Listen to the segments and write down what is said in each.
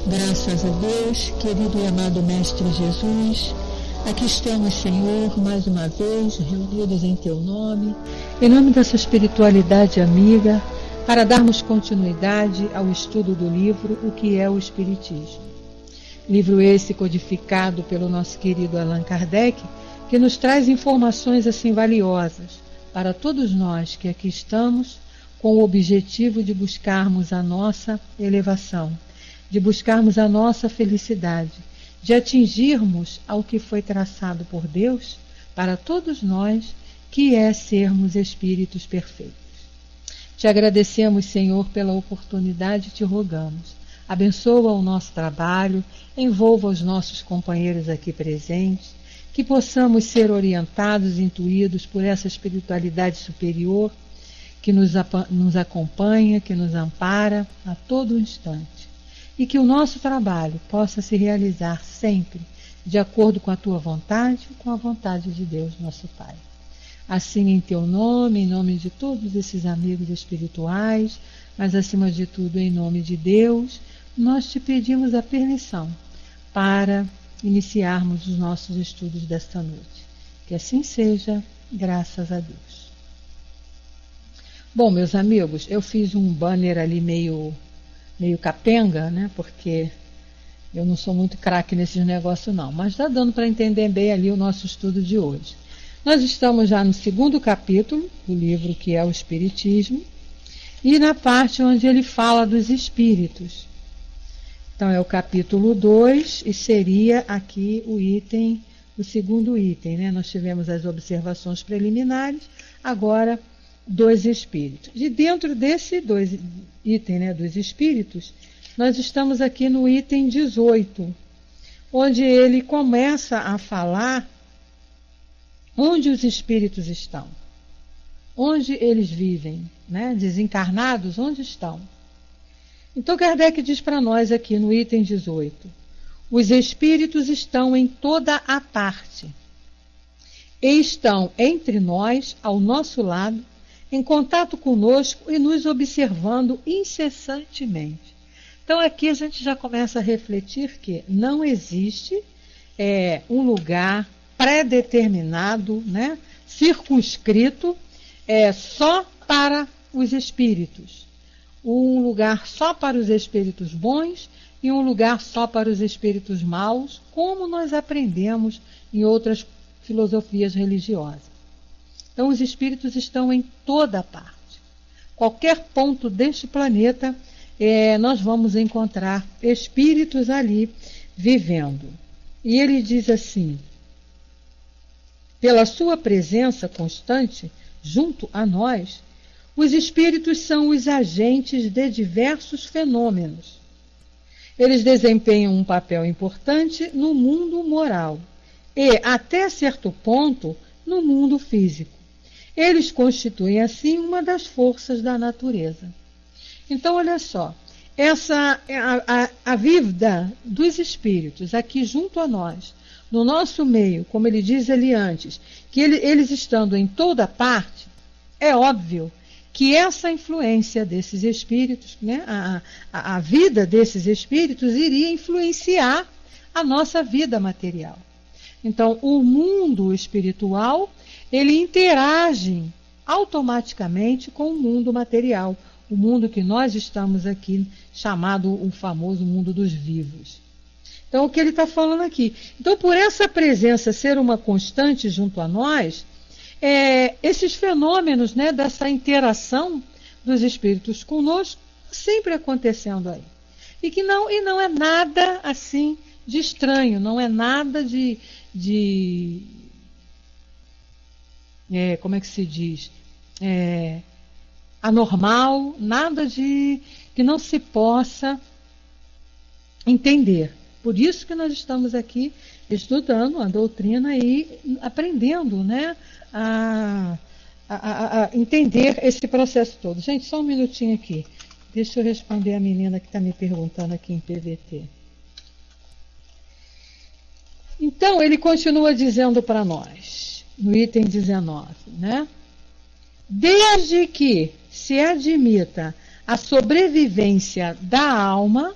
Graças a Deus, querido e amado Mestre Jesus, aqui estamos, Senhor, mais uma vez, reunidos em Teu nome, em nome dessa espiritualidade amiga, para darmos continuidade ao estudo do livro O que é o Espiritismo. Livro esse codificado pelo nosso querido Allan Kardec, que nos traz informações assim valiosas para todos nós que aqui estamos, com o objetivo de buscarmos a nossa elevação, de buscarmos a nossa felicidade, de atingirmos ao que foi traçado por Deus para todos nós, que é sermos espíritos perfeitos. Te agradecemos, Senhor, pela oportunidade e te rogamos. Abençoa o nosso trabalho, envolva os nossos companheiros aqui presentes, que possamos ser orientados, intuídos por essa espiritualidade superior que nos acompanha, que nos ampara a todo instante. E que o nosso trabalho possa se realizar sempre de acordo com a Tua vontade e com a vontade de Deus, nosso Pai. Assim, em Teu nome, em nome de todos esses amigos espirituais, mas acima de tudo em nome de Deus, nós te pedimos a permissão para iniciarmos os nossos estudos desta noite. Que assim seja, graças a Deus. Bom, meus amigos, eu fiz um banner ali meio capenga, né? Porque eu não sou muito craque nesses negócios não, mas está dando para entender bem ali o nosso estudo de hoje. Nós estamos já no 2º capítulo do livro que é o Espiritismo e na parte onde ele fala dos espíritos. Então é o capítulo 2 e seria aqui o 2º item, né? Nós tivemos as observações preliminares, agora dos espíritos. E dentro desse item, né, dos espíritos, nós estamos aqui no item 18, onde ele começa a falar onde os espíritos estão, onde eles vivem, né, desencarnados, onde estão. Então Kardec diz para nós aqui no item 18, os espíritos estão em toda a parte, e estão entre nós, ao nosso lado, em contato conosco e nos observando incessantemente. Então aqui a gente já começa a refletir que não existe um lugar pré-determinado, né, circunscrito, só para os espíritos. Um lugar só para os espíritos bons e um lugar só para os espíritos maus, como nós aprendemos em outras filosofias religiosas. Então, os espíritos estão em toda parte. Qualquer ponto deste planeta, nós vamos encontrar espíritos ali vivendo. E ele diz assim, pela sua presença constante junto a nós, os espíritos são os agentes de diversos fenômenos. Eles desempenham um papel importante no mundo moral e, até certo ponto, no mundo físico. Eles constituem, assim, uma das forças da natureza. Então, olha só, essa a vida dos espíritos aqui junto a nós, no nosso meio, como ele diz ali antes, que eles estando em toda parte, é óbvio que essa influência desses espíritos, né, a vida desses espíritos iria influenciar a nossa vida material. Então, o mundo espiritual, ele interage automaticamente com o mundo material, o mundo que nós estamos aqui, chamado o famoso mundo dos vivos. Então, o que ele está falando aqui? Então, por essa presença ser uma constante junto a nós, esses fenômenos, né, dessa interação dos espíritos conosco, sempre acontecendo aí. E não é nada assim de estranho, não é nada como é que se diz? Anormal, nada que não se possa entender. Por isso que nós estamos aqui estudando a doutrina e aprendendo, né, a entender esse processo todo. Gente, só um minutinho aqui. Deixa eu responder a menina que está me perguntando aqui em PVT. Então, ele continua dizendo para nós, no item 19, né? Desde que se admita a sobrevivência da alma,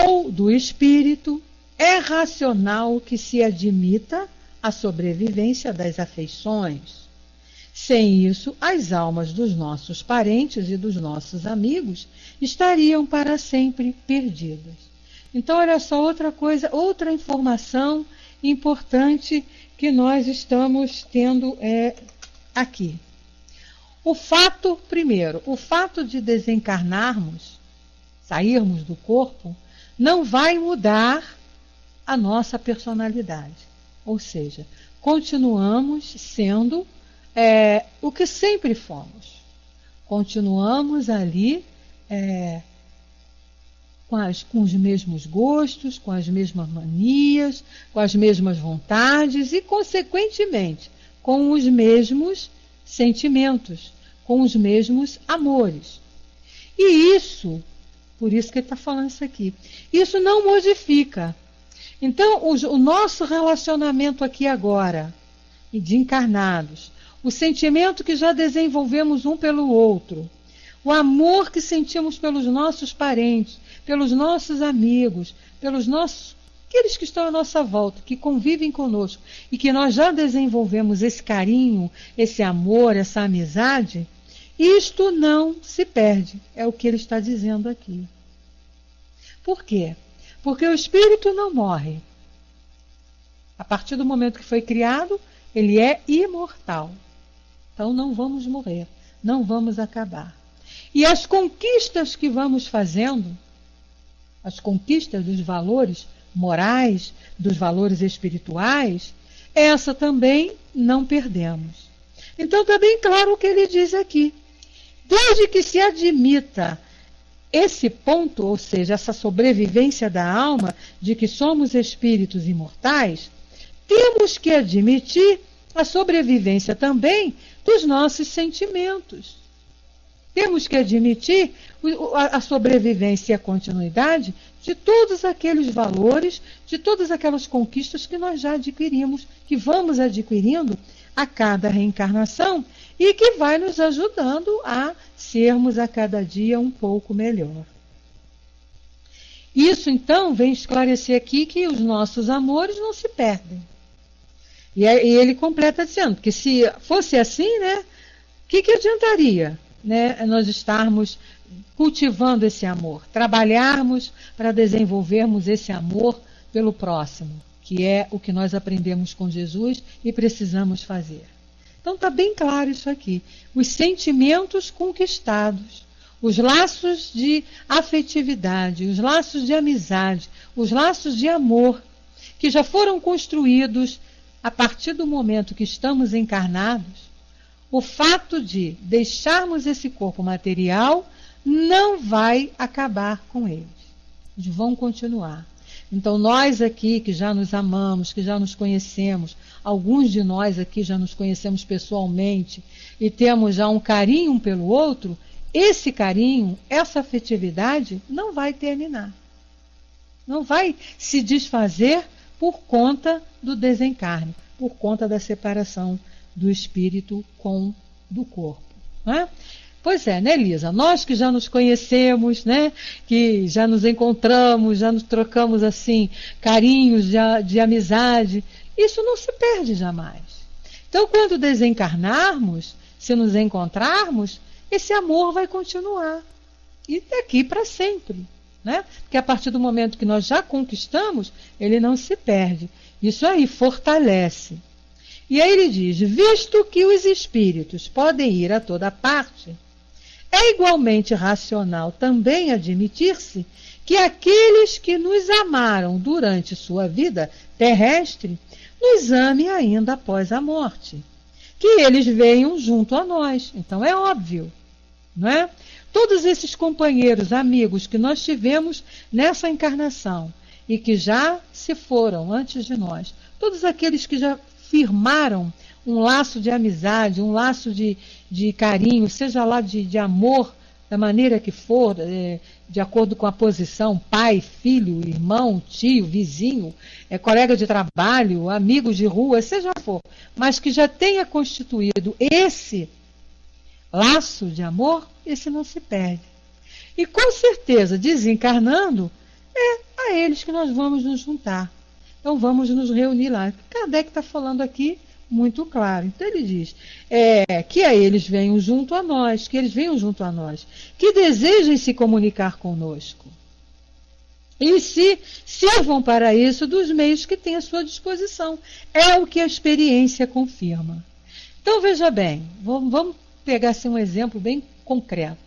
ou do espírito, é racional que se admita a sobrevivência das afeições. Sem isso, as almas dos nossos parentes e dos nossos amigos estariam para sempre perdidas. Então, olha só outra coisa, outra informação importante que nós estamos tendo aqui. O fato, primeiro, o fato de desencarnarmos, sairmos do corpo, não vai mudar a nossa personalidade. Ou seja, continuamos sendo o que sempre fomos. Continuamos ali com os mesmos gostos, com as mesmas manias, com as mesmas vontades e, consequentemente, com os mesmos sentimentos, com os mesmos amores. E isso, por isso que ele está falando isso aqui, isso não modifica. Então, o nosso relacionamento aqui agora, e de encarnados, o sentimento que já desenvolvemos um pelo outro, o amor que sentimos pelos nossos parentes, pelos nossos amigos, aqueles que estão à nossa volta, que convivem conosco, e que nós já desenvolvemos esse carinho, esse amor, essa amizade, isto não se perde, é o que ele está dizendo aqui. Por quê? Porque o espírito não morre. A partir do momento que foi criado, ele é imortal. Então não vamos morrer, não vamos acabar. E as conquistas que vamos fazendo, as conquistas dos valores morais, dos valores espirituais, essa também não perdemos. Então está bem claro o que ele diz aqui. Desde que se admita esse ponto, ou seja, essa sobrevivência da alma, de que somos espíritos imortais, temos que admitir a sobrevivência também dos nossos sentimentos. Temos que admitir a sobrevivência e a continuidade de todos aqueles valores, de todas aquelas conquistas que nós já adquirimos, que vamos adquirindo a cada reencarnação e que vai nos ajudando a sermos a cada dia um pouco melhor. Isso, então, vem esclarecer aqui que os nossos amores não se perdem. E ele completa dizendo que se fosse assim, né, o que adiantaria, né, nós estarmos cultivando esse amor, trabalharmos para desenvolvermos esse amor pelo próximo, que é o que nós aprendemos com Jesus e precisamos fazer. Então está bem claro isso aqui. Os sentimentos conquistados, os laços de afetividade, os laços de amizade, os laços de amor, que já foram construídos a partir do momento que estamos encarnados, o fato de deixarmos esse corpo material não vai acabar com eles. Eles vão continuar. Então nós aqui que já nos amamos, que já nos conhecemos, alguns de nós aqui já nos conhecemos pessoalmente e temos já um carinho um pelo outro, esse carinho, essa afetividade não vai terminar. Não vai se desfazer por conta do desencarne, por conta da separação do espírito do corpo. Né? Pois é, né, Elisa? Nós que já nos conhecemos, né, que já nos encontramos, já nos trocamos assim, carinhos de amizade, isso não se perde jamais. Então, quando desencarnarmos, se nos encontrarmos, esse amor vai continuar. E daqui para sempre. Né? Porque a partir do momento que nós já conquistamos, ele não se perde. Isso aí fortalece. E aí ele diz, visto que os espíritos podem ir a toda parte, é igualmente racional também admitir-se que aqueles que nos amaram durante sua vida terrestre nos amem ainda após a morte, que eles venham junto a nós. Então é óbvio, não é? Todos esses companheiros, amigos que nós tivemos nessa encarnação e que já se foram antes de nós, todos aqueles que já firmaram um laço de amizade, um laço de carinho, seja lá de amor, da maneira que for, de acordo com a posição, pai, filho, irmão, tio, vizinho, colega de trabalho, amigo de rua, seja for, mas que já tenha constituído esse laço de amor, esse não se perde. E com certeza, desencarnando, a eles que nós vamos nos juntar. Então vamos nos reunir lá. Kardec está falando aqui muito claro. Então ele diz que a eles venham junto a nós, que eles venham junto a nós, que desejem se comunicar conosco. E se sirvam para isso dos meios que têm à sua disposição. É o que a experiência confirma. Então veja bem, vamos pegar assim, um exemplo bem concreto.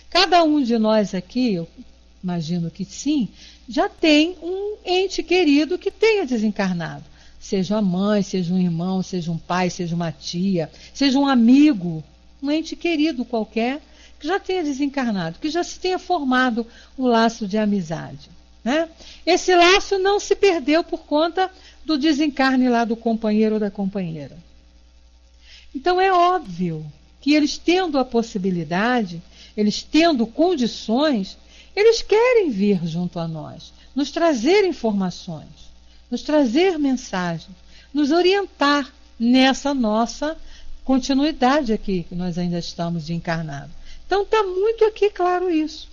Cada um de nós aqui, eu imagino que sim, já tem um ente querido que tenha desencarnado. Seja a mãe, seja um irmão, seja um pai, seja uma tia, seja um amigo, um ente querido qualquer que já tenha desencarnado, que já se tenha formado um laço de amizade. Né? Esse laço não se perdeu por conta do desencarne lá do companheiro ou da companheira. Então é óbvio que eles tendo a possibilidade, eles tendo condições, eles querem vir junto a nós, nos trazer informações, nos trazer mensagens, nos orientar nessa nossa continuidade aqui, que nós ainda estamos de encarnado. Então está muito aqui claro isso.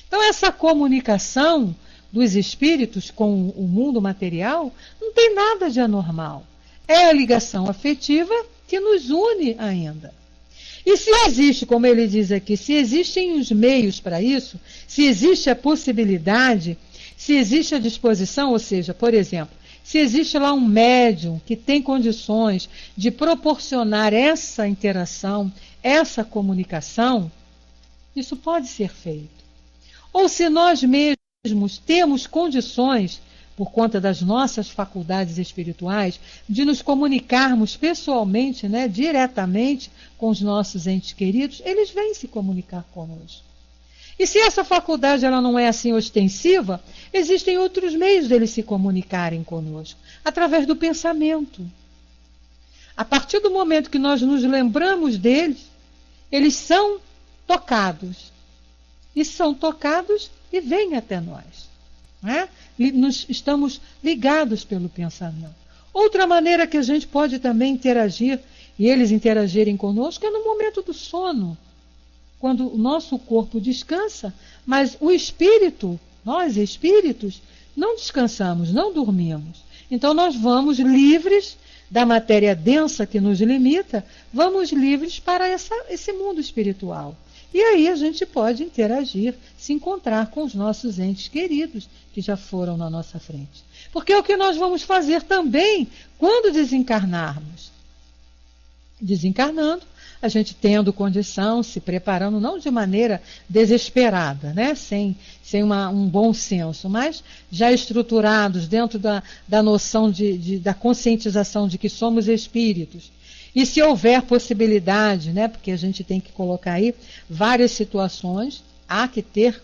Então essa comunicação dos espíritos com o mundo material não tem nada de anormal. É a ligação afetiva que nos une ainda. E se existe, como ele diz aqui, se existem os meios para isso, se existe a possibilidade, se existe a disposição, ou seja, por exemplo, se existe lá um médium que tem condições de proporcionar essa interação, essa comunicação, isso pode ser feito. Ou se nós mesmos temos condições, por conta das nossas faculdades espirituais, de nos comunicarmos pessoalmente, né, diretamente com os nossos entes queridos, eles vêm se comunicar conosco. E se essa faculdade ela não é assim ostensiva, existem outros meios deles se comunicarem conosco, através do pensamento. A partir do momento que nós nos lembramos deles, eles são tocados. E são tocados e vêm até nós. Né? Estamos ligados pelo pensamento. Outra maneira que a gente pode também interagir, e eles interagirem conosco, é no momento do sono, quando o nosso corpo descansa, mas o espírito, nós espíritos, não descansamos, não dormimos. Então nós vamos livres da matéria densa que nos limita, vamos livres para esse mundo espiritual. E aí a gente pode interagir, se encontrar com os nossos entes queridos que já foram na nossa frente. Porque é o que nós vamos fazer também quando desencarnarmos. Desencarnando, a gente tendo condição, se preparando, não de maneira desesperada, né? sem um bom senso, mas já estruturados dentro da noção da conscientização de que somos espíritos. E se houver possibilidade, né, porque a gente tem que colocar aí várias situações, há que ter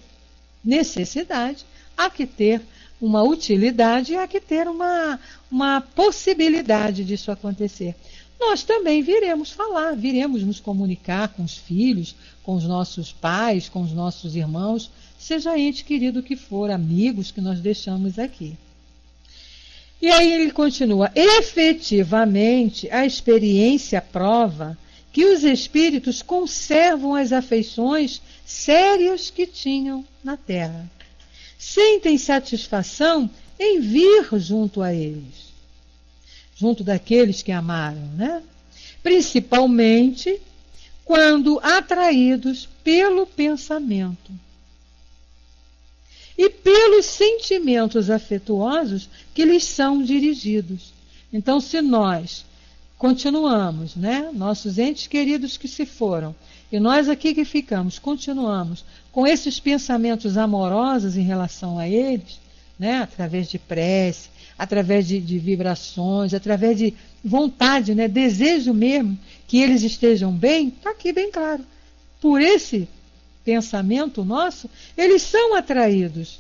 necessidade, há que ter uma utilidade e há que ter uma possibilidade disso acontecer. Nós também viremos falar, viremos nos comunicar com os filhos, com os nossos pais, com os nossos irmãos, seja ente querido que for, amigos que nós deixamos aqui. E aí ele continua, efetivamente a experiência prova que os espíritos conservam as afeições sérias que tinham na Terra. Sentem satisfação em vir junto a eles, junto daqueles que amaram, né? Principalmente quando atraídos pelo pensamento e pelos sentimentos afetuosos que lhes são dirigidos. Então, se nós continuamos, né, nossos entes queridos que se foram, e nós aqui que ficamos, continuamos com esses pensamentos amorosos em relação a eles, né, através de prece, através de vibrações, através de vontade, né, desejo mesmo que eles estejam bem, está aqui bem claro. Por esse pensamento nosso, eles são atraídos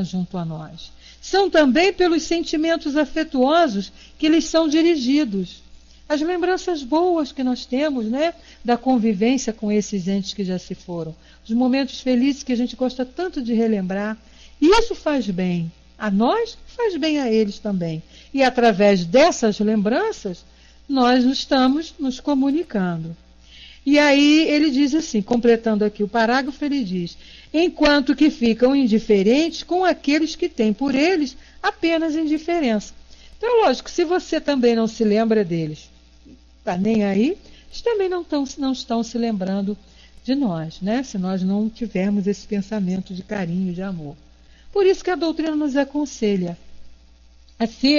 junto a nós. São também pelos sentimentos afetuosos que lhes são dirigidos. As lembranças boas que nós temos, né, da convivência com esses entes que já se foram. Os momentos felizes que a gente gosta tanto de relembrar. E isso faz bem a nós, faz bem a eles também. E através dessas lembranças, nós estamos nos comunicando. E aí ele diz assim, completando aqui o parágrafo, ele diz: enquanto que ficam indiferentes com aqueles que têm por eles apenas indiferença. Então, lógico, se você também não se lembra deles, tá nem aí, eles também não estão se lembrando de nós, né? Se nós não tivermos esse pensamento de carinho, de amor. Por isso que a doutrina nos aconselha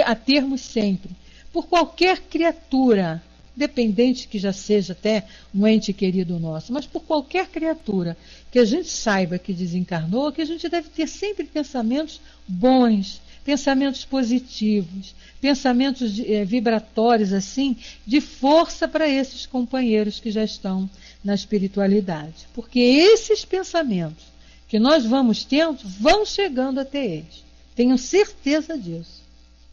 a termos sempre, por qualquer criatura, dependente que já seja até um ente querido nosso, mas por qualquer criatura que a gente saiba que desencarnou, que a gente deve ter sempre pensamentos bons, pensamentos positivos, pensamentos vibratórios assim, de força para esses companheiros que já estão na espiritualidade. Porque esses pensamentos que nós vamos tendo, vão chegando até eles. Tenho certeza disso.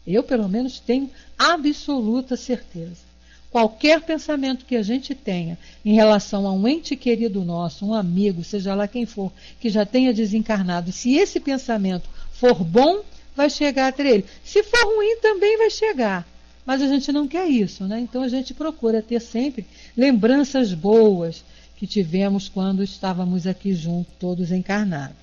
Eu, pelo menos, tenho absoluta certeza. Qualquer pensamento que a gente tenha em relação a um ente querido nosso, um amigo, seja lá quem for, que já tenha desencarnado, se esse pensamento for bom, vai chegar até ele. Se for ruim, também vai chegar. Mas a gente não quer isso, né? Então a gente procura ter sempre lembranças boas que tivemos quando estávamos aqui juntos, todos encarnados.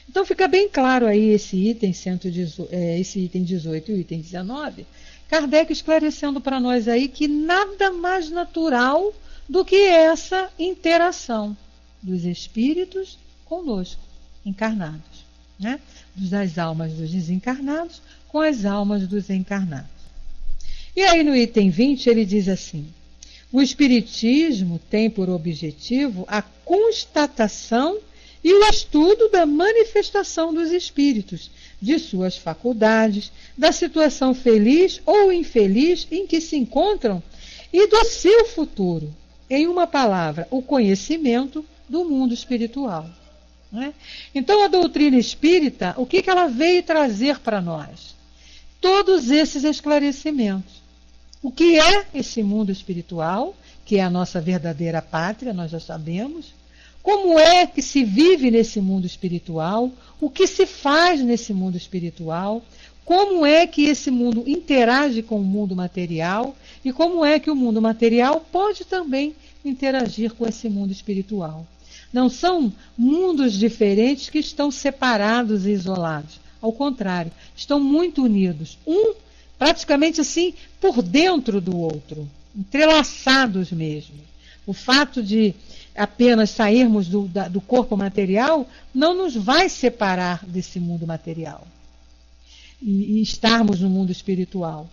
Então fica bem claro aí esse item 18 e o item 19, Kardec esclarecendo para nós aí que nada mais natural do que essa interação dos espíritos conosco, encarnados, né? Das almas dos desencarnados com as almas dos encarnados. E aí no item 20 ele diz assim: o Espiritismo tem por objetivo a constatação e o estudo da manifestação dos espíritos, de suas faculdades, da situação feliz ou infeliz em que se encontram e do seu futuro. Em uma palavra, o conhecimento do mundo espiritual. Né? Então a doutrina espírita, o que ela veio trazer para nós? Todos esses esclarecimentos. O que é esse mundo espiritual, que é a nossa verdadeira pátria, nós já sabemos. Como é que se vive nesse mundo espiritual? O que se faz nesse mundo espiritual? Como é que esse mundo interage com o mundo material? E como é que o mundo material pode também interagir com esse mundo espiritual? Não são mundos diferentes que estão separados e isolados. Ao contrário, estão muito unidos. Um praticamente assim por dentro do outro, entrelaçados mesmo. O fato de apenas sairmos do corpo material não nos vai separar desse mundo material e estarmos no mundo espiritual.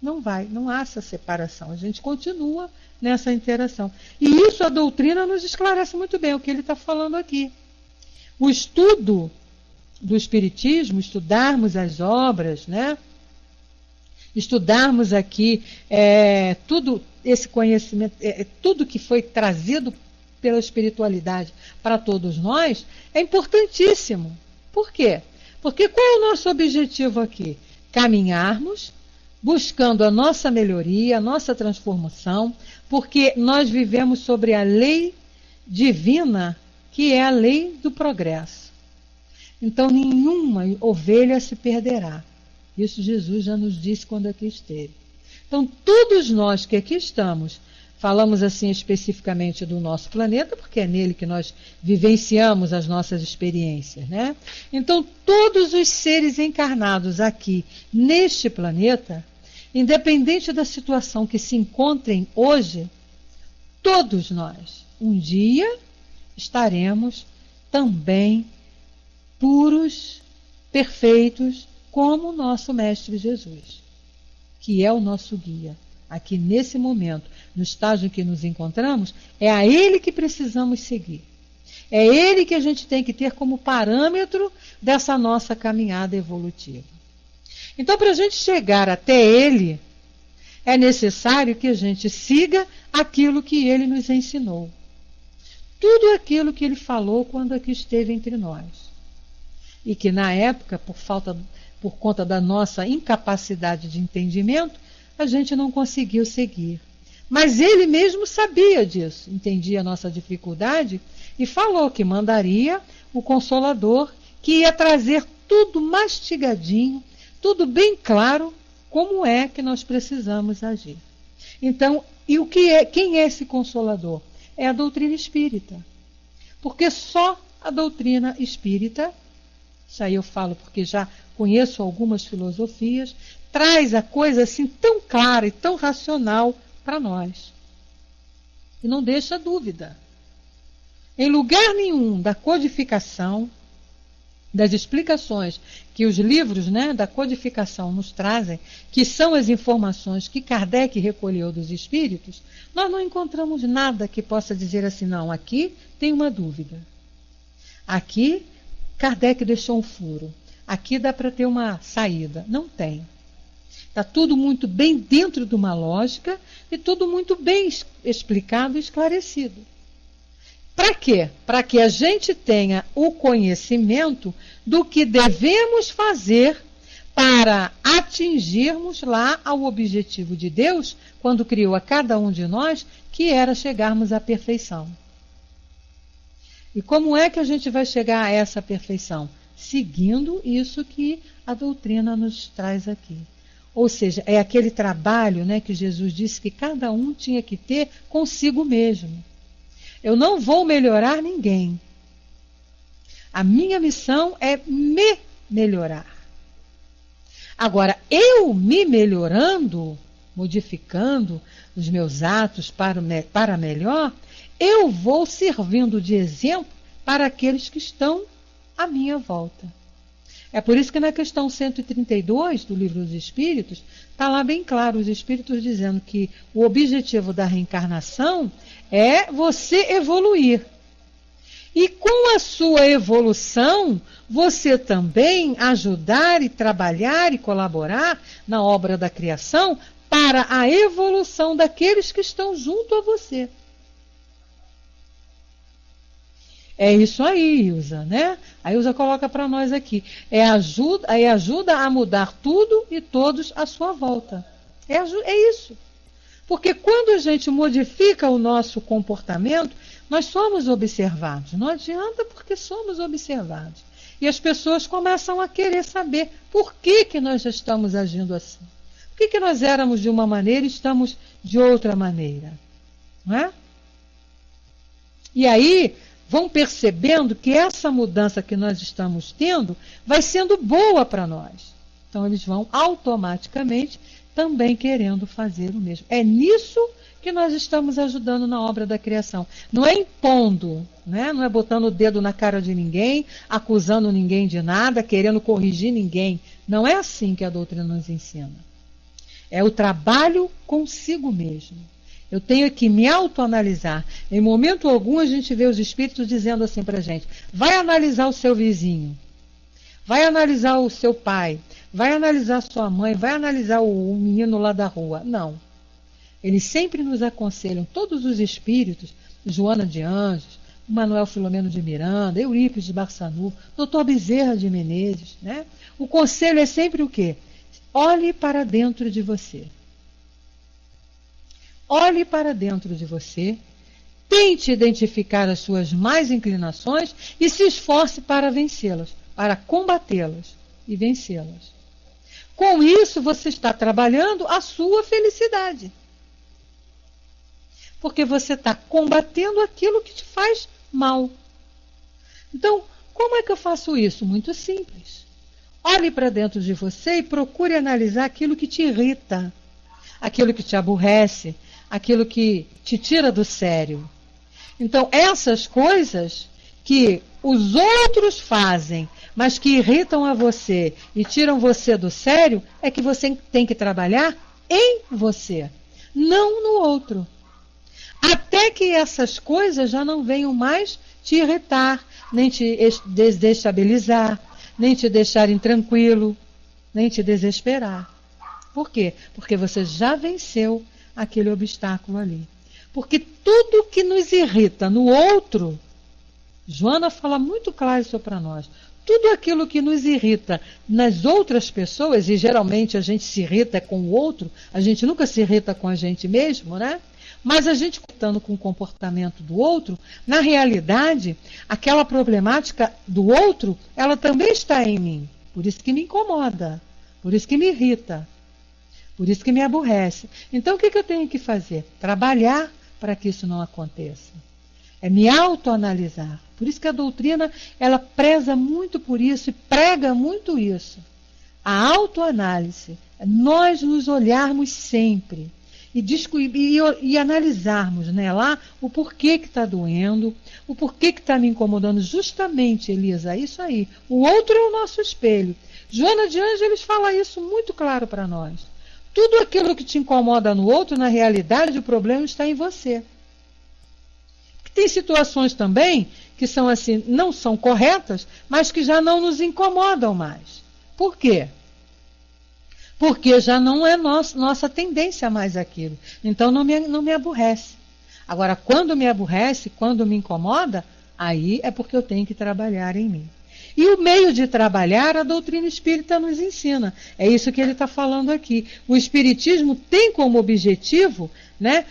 Não vai, não há essa separação. A gente continua nessa interação. E isso a doutrina nos esclarece muito bem, o que ele está falando aqui. O estudo do Espiritismo, estudarmos as obras, né? Estudarmos aqui tudo esse conhecimento, tudo que foi trazido pela espiritualidade para todos nós, é importantíssimo. Por quê? Porque qual é o nosso objetivo aqui? Caminharmos, buscando a nossa melhoria, a nossa transformação, porque nós vivemos sobre a lei divina, que é a lei do progresso. Então nenhuma ovelha se perderá. Isso Jesus já nos disse quando aqui esteve. Então todos nós que aqui estamos, falamos assim especificamente do nosso planeta, porque é nele que nós vivenciamos as nossas experiências, né? Então todos os seres encarnados aqui neste planeta, independente da situação que se encontrem hoje, todos nós, um dia, estaremos também puros, perfeitos, como o nosso Mestre Jesus, que é o nosso guia. Aqui nesse momento, no estágio em que nos encontramos, é a Ele que precisamos seguir. É Ele que a gente tem que ter como parâmetro dessa nossa caminhada evolutiva. Então, para a gente chegar até Ele, é necessário que a gente siga aquilo que Ele nos ensinou. Tudo aquilo que Ele falou quando aqui esteve entre nós. E que na época, por conta da nossa incapacidade de entendimento, a gente não conseguiu seguir. Mas Ele mesmo sabia disso, entendia a nossa dificuldade e falou que mandaria o Consolador, que ia trazer tudo mastigadinho, tudo bem claro, como é que nós precisamos agir. Então, quem é esse Consolador? é a doutrina espírita. Porque só a doutrina espírita, isso aí eu falo porque já conheço algumas filosofias, traz a coisa assim tão clara e tão racional para nós. E não deixa dúvida. Em lugar nenhum da codificação, das explicações que os livros, né, da codificação nos trazem, que são as informações que Kardec recolheu dos espíritos, nós não encontramos nada que possa dizer assim, não, aqui tem uma dúvida. Aqui Kardec deixou um furo. Aqui dá para ter uma saída. Não tem. Está tudo muito bem dentro de uma lógica e tudo muito bem explicado e esclarecido. Para quê? Para que a gente tenha o conhecimento do que devemos fazer para atingirmos lá ao objetivo de Deus, quando criou a cada um de nós, que era chegarmos à perfeição. E como é que a gente vai chegar a essa perfeição? Seguindo isso que a doutrina nos traz aqui. Ou seja, é aquele trabalho, né, que Jesus disse que cada um tinha que ter consigo mesmo. Eu não vou melhorar ninguém. A minha missão é me melhorar. Agora, eu me melhorando, modificando os meus atos para melhor, eu vou servindo de exemplo para aqueles que estão à minha volta. É por isso que na questão 132 do Livro dos Espíritos, está lá bem claro os Espíritos dizendo que o objetivo da reencarnação é você evoluir. E com a sua evolução, você também ajudar e trabalhar e colaborar na obra da criação para a evolução daqueles que estão junto a você. É isso aí, Ilza, né? A Ilza coloca para nós aqui. É ajuda a mudar tudo e todos à sua volta. É isso. Porque quando a gente modifica o nosso comportamento, nós somos observados. Não adianta porque somos observados. E as pessoas começam a querer saber por que nós já estamos agindo assim. Por que nós éramos de uma maneira e estamos de outra maneira. Não é? E aí vão percebendo que essa mudança que nós estamos tendo vai sendo boa para nós. Então eles vão automaticamente também querendo fazer o mesmo. É nisso que nós estamos ajudando na obra da criação. Não é impondo, né? Não é botando o dedo na cara de ninguém, acusando ninguém de nada, querendo corrigir ninguém. Não é assim que a doutrina nos ensina. É o trabalho consigo mesmo. Eu tenho que me autoanalisar. Em momento algum a gente vê os espíritos dizendo assim para a gente, vai analisar o seu vizinho, vai analisar o seu pai, vai analisar sua mãe, vai analisar o menino lá da rua. Não. Eles sempre nos aconselham, todos os espíritos, Joana de Anjos, Manuel Filomeno de Miranda, Eurípides de Barçanu, Dr. Bezerra de Menezes, né? O conselho é sempre o quê? Olhe para dentro de você. Olhe para dentro de você, tente identificar as suas más inclinações e se esforce para vencê-las, para combatê-las e vencê-las. Com isso, você está trabalhando a sua felicidade. Porque você está combatendo aquilo que te faz mal. Então, como é que eu faço isso? Muito simples. Olhe para dentro de você e procure analisar aquilo que te irrita, aquilo que te aborrece, aquilo que te tira do sério. Então, essas coisas que os outros fazem, mas que irritam a você e tiram você do sério, é que você tem que trabalhar em você, não no outro. Até que essas coisas já não venham mais te irritar, nem te desestabilizar, nem te deixar intranquilo, nem te desesperar. Por quê? Porque você já venceu aquele obstáculo ali. Porque tudo que nos irrita no outro, Joana fala muito claro isso para nós, tudo aquilo que nos irrita nas outras pessoas, e geralmente a gente se irrita com o outro, a gente nunca se irrita com a gente mesmo, né? Mas a gente contando com o comportamento do outro, na realidade, aquela problemática do outro, ela também está em mim. Por isso que me incomoda, por isso que me irrita. Por isso que me aborrece. Então, o que eu tenho que fazer? Trabalhar para que isso não aconteça. É me autoanalisar. Por isso que a doutrina, ela preza muito por isso e prega muito isso. A autoanálise. Nós nos olharmos sempre e analisarmos, né, lá o porquê que está doendo, o porquê que está me incomodando. Justamente, Elisa, isso aí. O outro é o nosso espelho. Joana de Ângeles fala isso muito claro para nós. Tudo aquilo que te incomoda no outro, na realidade, o problema está em você. Tem situações também que são assim, não são corretas, mas que já não nos incomodam mais. Por quê? Porque já não é nossa tendência mais aquilo. Então não me aborrece. Agora, quando me aborrece, quando me incomoda, aí é porque eu tenho que trabalhar em mim. E o meio de trabalhar, a doutrina espírita nos ensina. É isso que ele está falando aqui. O espiritismo tem como objetivo, né,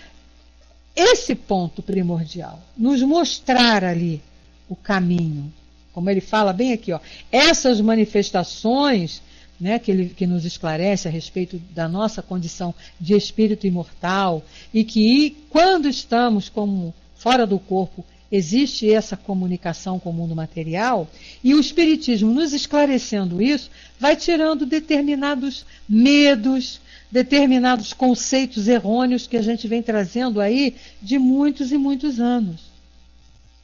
esse ponto primordial, nos mostrar ali o caminho. Como ele fala bem aqui, ó, essas manifestações, né, que nos esclarece a respeito da nossa condição de espírito imortal, e que quando estamos como fora do corpo, existe essa comunicação com o mundo material, e o espiritismo nos esclarecendo isso, vai tirando determinados medos, determinados conceitos errôneos que a gente vem trazendo aí de muitos e muitos anos.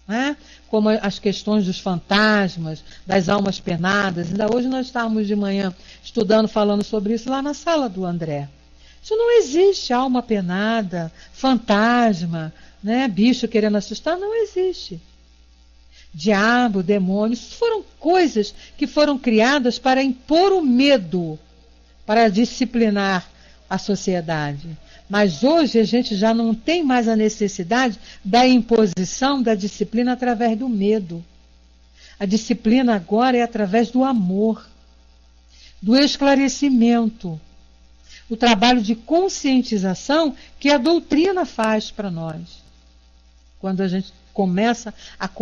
Né? Como as questões dos fantasmas, das almas penadas. Ainda hoje nós estávamos de manhã estudando, falando sobre isso lá na sala do André. Isso não existe, alma penada, fantasma, né? Bicho querendo assustar, não existe. Diabo, demônio, isso foram coisas que foram criadas para impor o medo, para disciplinar a sociedade. Mas hoje a gente já não tem mais a necessidade da imposição da disciplina através do medo. A disciplina agora é através do amor, do esclarecimento, o trabalho de conscientização que a doutrina faz para nós. Quando a gente começa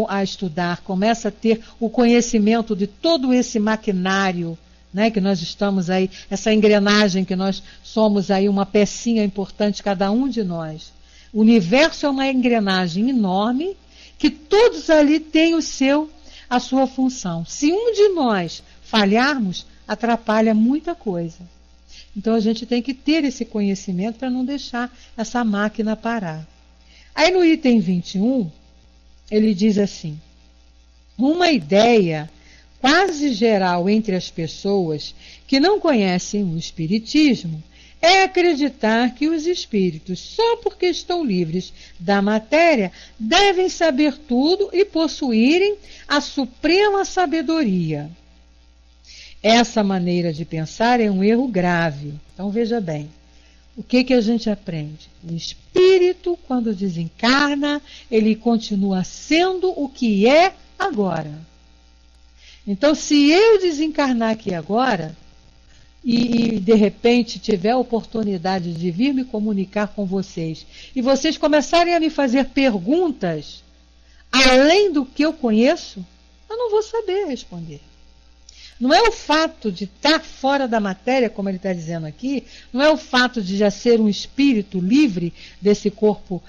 a estudar, começa a ter o conhecimento de todo esse maquinário, né, que nós estamos aí, essa engrenagem que nós somos aí, uma pecinha importante, cada um de nós. O universo é uma engrenagem enorme, que todos ali têm a sua função. Se um de nós falharmos, atrapalha muita coisa. Então a gente tem que ter esse conhecimento para não deixar essa máquina parar. Aí no item 21, ele diz assim: uma ideia quase geral entre as pessoas que não conhecem o espiritismo é acreditar que os espíritos, só porque estão livres da matéria, devem saber tudo e possuírem a suprema sabedoria. Essa maneira de pensar é um erro grave. Então veja bem, o que a gente aprende? O espírito, quando desencarna, ele continua sendo o que é agora. Então, se eu desencarnar aqui agora e de repente tiver a oportunidade de vir me comunicar com vocês e vocês começarem a me fazer perguntas além do que eu conheço, eu não vou saber responder. Não é o fato de estar fora da matéria, como ele está dizendo aqui, não é o fato de já ser um espírito livre desse corpo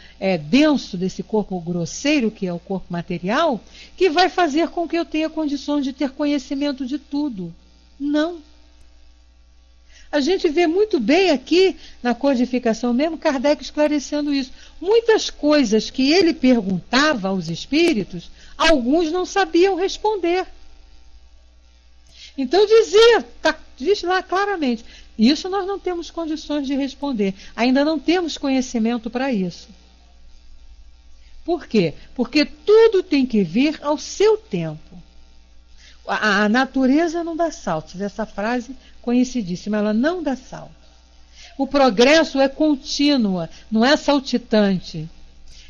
denso, desse corpo grosseiro, que é o corpo material, que vai fazer com que eu tenha condições de ter conhecimento de tudo. Não. A gente vê muito bem aqui, na codificação mesmo, Kardec esclarecendo isso. Muitas coisas que ele perguntava aos espíritos, alguns não sabiam responder. Então diz lá claramente, isso nós não temos condições de responder, ainda não temos conhecimento para isso. Por quê? Porque tudo tem que vir ao seu tempo. A natureza não dá saltos, essa frase conhecidíssima, ela não dá saltos. O progresso é contínuo, não é saltitante,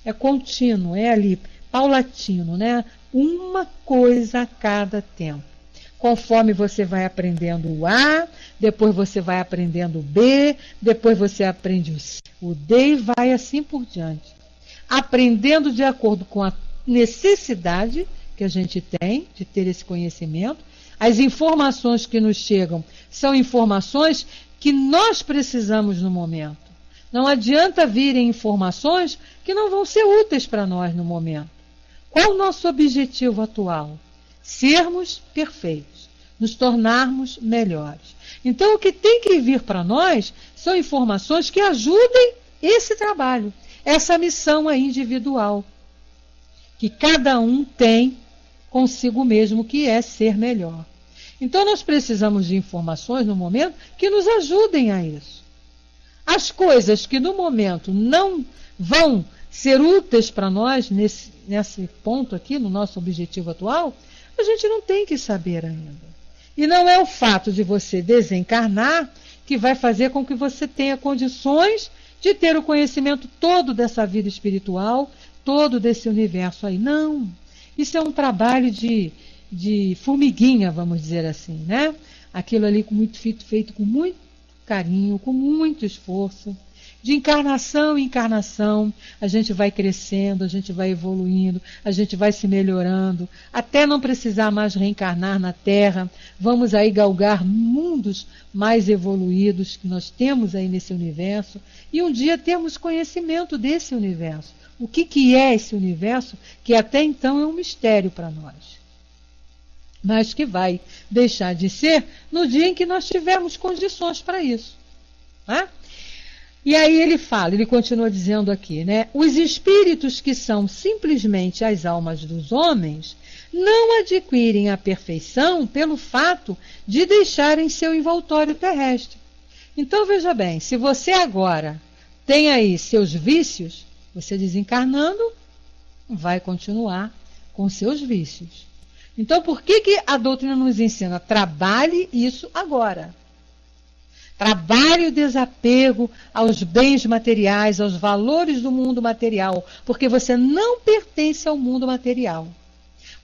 é contínuo, é ali, paulatino, né? Uma coisa a cada tempo. Conforme você vai aprendendo o A, depois você vai aprendendo o B, depois você aprende o D e vai assim por diante. Aprendendo de acordo com a necessidade que a gente tem de ter esse conhecimento. As informações que nos chegam são informações que nós precisamos no momento. Não adianta virem informações que não vão ser úteis para nós no momento. Qual o nosso objetivo atual? Sermos perfeitos, nos tornarmos melhores. Então, o que tem que vir para nós são informações que ajudem esse trabalho, essa missão aí individual, que cada um tem consigo mesmo, que é ser melhor. Então, nós precisamos de informações no momento que nos ajudem a isso. As coisas que no momento não vão ser úteis para nós, nesse ponto aqui, no nosso objetivo atual, a gente não tem que saber ainda. E não é o fato de você desencarnar que vai fazer com que você tenha condições de ter o conhecimento todo dessa vida espiritual, todo desse universo aí. Não. Isso é um trabalho de formiguinha, vamos dizer assim, né? Aquilo ali feito com muito carinho, com muito esforço. De encarnação em encarnação, a gente vai crescendo, a gente vai evoluindo, a gente vai se melhorando, até não precisar mais reencarnar na Terra. Vamos aí galgar mundos mais evoluídos que nós temos aí nesse universo, e um dia termos conhecimento desse universo. O que é esse universo, que até então é um mistério para nós, mas que vai deixar de ser no dia em que nós tivermos condições para isso, né? E aí ele continua dizendo aqui, né? Os espíritos que são simplesmente as almas dos homens não adquirem a perfeição pelo fato de deixarem seu envoltório terrestre. Então, veja bem, se você agora tem aí seus vícios, você desencarnando vai continuar com seus vícios. Então, por que a doutrina nos ensina? Trabalhe isso agora. Trabalhe o desapego aos bens materiais, aos valores do mundo material, porque você não pertence ao mundo material.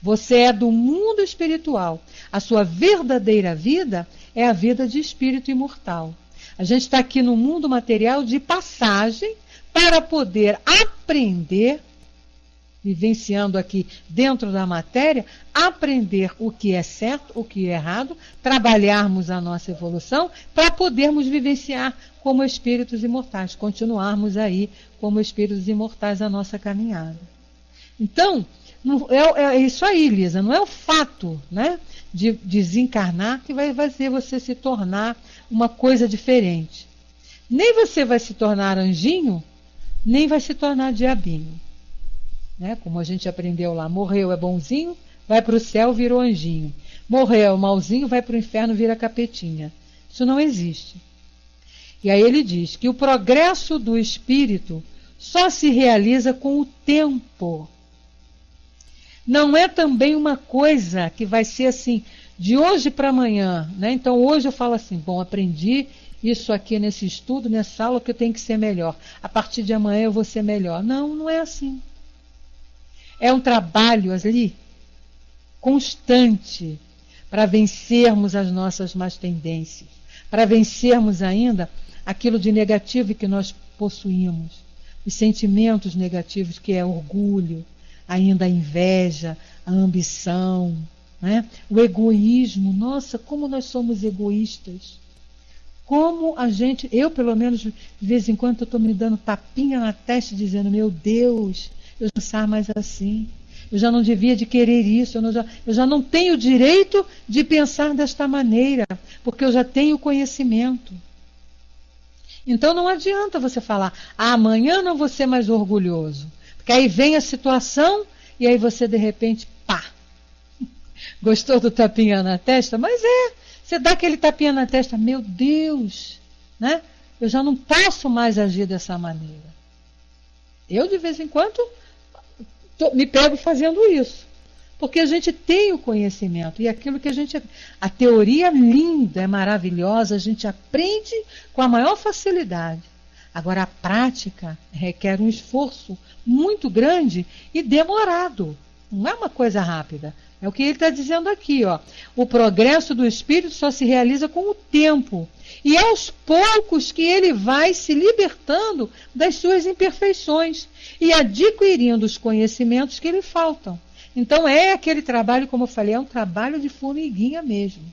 Você é do mundo espiritual. A sua verdadeira vida é a vida de espírito imortal. A gente está aqui no mundo material de passagem para poder aprender, vivenciando aqui dentro da matéria, aprender o que é certo, o que é errado, trabalharmos a nossa evolução para podermos vivenciar como espíritos imortais, continuarmos aí como espíritos imortais a nossa caminhada. Então, é isso aí, Lisa, não é o fato, né, de desencarnar que vai fazer você se tornar uma coisa diferente. Nem você vai se tornar anjinho, nem vai se tornar diabinho. Né? Como a gente aprendeu lá, morreu é bonzinho, vai para o céu, virou anjinho. Morreu é malzinho, vai para o inferno, vira capetinha. Isso não existe. E aí ele diz que o progresso do espírito só se realiza com o tempo. Não é também uma coisa que vai ser assim, de hoje para amanhã. Né? Então hoje eu falo assim, bom, aprendi isso aqui nesse estudo, nessa aula, que eu tenho que ser melhor. A partir de amanhã eu vou ser melhor. Não, não é assim. É um trabalho ali constante para vencermos as nossas más tendências, para vencermos ainda aquilo de negativo que nós possuímos, os sentimentos negativos, que é orgulho, ainda a inveja, a ambição, né? O egoísmo. Nossa, como nós somos egoístas. Como a gente, eu pelo menos de vez em quando estou me dando tapinha na testa dizendo, meu Deus, eu já não sei mais assim, eu já não devia de querer isso, eu já não tenho o direito de pensar desta maneira, porque eu já tenho conhecimento. Então não adianta você falar, amanhã não vou ser mais orgulhoso, porque aí vem a situação e aí você de repente, pá, gostou do tapinha na testa? Mas você dá aquele tapinha na testa, meu Deus, né? Eu já não posso mais agir dessa maneira. Eu de vez em quando me pego fazendo isso, porque a gente tem o conhecimento, e aquilo que a teoria é linda, é maravilhosa, a gente aprende com a maior facilidade. Agora a prática requer um esforço muito grande e demorado, não é uma coisa rápida. É o que ele está dizendo aqui, ó. O progresso do espírito só se realiza com o tempo, e aos poucos que ele vai se libertando das suas imperfeições e adquirindo os conhecimentos que lhe faltam. Então é aquele trabalho, como eu falei, é um trabalho de formiguinha mesmo,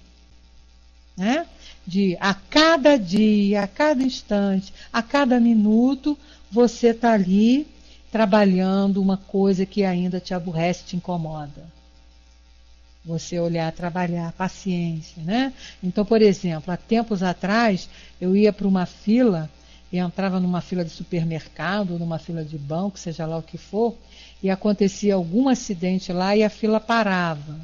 né? De a cada dia, a cada instante, a cada minuto, você está ali trabalhando uma coisa que ainda te aborrece, te incomoda. Você olhar, trabalhar, paciência, né? Então, por exemplo, há tempos atrás, eu ia para uma fila, e entrava numa fila de supermercado, numa fila de banco, seja lá o que for, e acontecia algum acidente lá e a fila parava.